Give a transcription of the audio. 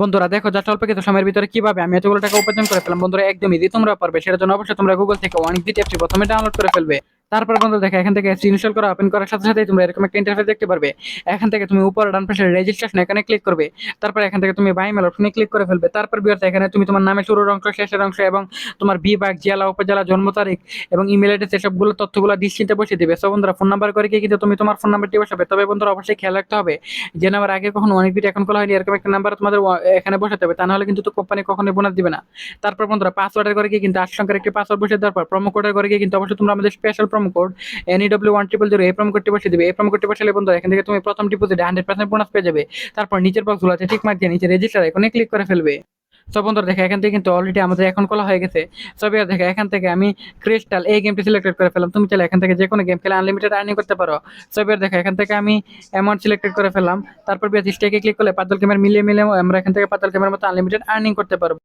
বন্ধুরা দেখো জাস্ট অল্প কিছু সময়ের ভিতরে কিভাবে আমি এতগুলো টাকা উপার্জন করে ফেলাম। বন্ধুরা একদম ইজি, তোমরা পারবে। সেটার জন্য অবশ্যই তোমরা গুগল থেকে ওয়ানিকবিট অ্যাপটি প্রথমে ডাউনলোড করে ফেলবে। তারপর বন্ধু দেখো এখান থেকে অ্যাপস ইনস্টল করা ওপেন করার সাথে সাথে তোমরা এরকম একটা ইন্টারফেস দেখতে পারবে। এখান থেকে তুমি উপরে ডান পাশে রেজিস্ট্রেশন এখানে ক্লিক করবে। তারপর এখান থেকে তুমি বাই মেল অপশনে ক্লিক করে ফেলবে। তারপর বিয়ার্স এখানে তুমি তোমার নামের শুরুর অংশ, শেষের অংশ এবং তোমার বিভাগ, জেলা, উপজেলা, জন্ম তারিখ এবং ইমেল অ্যাড্রেস এসবগুলো তথ্যগুলো নিশ্চিন্তে বসিয়ে দিবে। সো বন্ধুরা ফোন নাম্বার করে গিয়ে কিন্তু তুমি তোমার ফোন নাম্বারটি বসাবে। তবে বন্ধুরা অবশ্যই খেয়াল রাখতে হবে যে নাম্বার আগে কখনো অনেকবিট এখন খোলা হয়নি এরকম একটা নাম্বার তোমাদের এখানে বসাতে হবে, তা নাহলে কিন্তু তো কোম্পানি কখনোই বোনাস দিবে না। তারপর বন্ধুরা পাসওয়ার্ডের করে গিয়ে কিন্তু 8 সংখ্যার একটি পাসওয়ার্ড বসিয়ে দেওয়ার পর প্রোমো কোডের করে গিয়ে কিন্তু অবশ্যই তোমরা আমাদের স্পেশাল প্রোমো কোড NEW1000 এই প্রোমো কোডটি বসিয়ে দিবে। এই প্রোমো কোডটি বসালে বন্ধুরা এখান থেকে তুমি প্রথম ডিপোজিটে 100% বোনাস পেয়ে যাবে। তারপর নিচের বক্সগুলো আছে ঠিক মার্ক দিয়ে নিচে রেজিস্টার আইকনে ক্লিক করে ফেলবে। সো বন্ধুরা দেখো এখান থেকে কিন্তু অলরেডি আমাদের অ্যাকাউন্ট খোলা হয়ে গেছে। সো এবার দেখো এখান থেকে আমি ক্রিস্টাল এই গেমটি সিলেক্টেড করে ফেললাম। তুমি চাইলে এখান থেকে যে কোনো গেম খেলে আনলিমিটেড আর্নিং করতে পারো। সো এবার দেখো এখান থেকে আমি অ্যামাউন্ট সিলেক্টেড করে ফেললাম। তারপর বিয়ার স্টেকে ক্লিক করলে পাতাল গেমের মিলিয়ে মিলিয়ে আমরা এখান থেকে পাতাল গেমের মতো আনলিমিটেড আর্নিং করতে পারবো।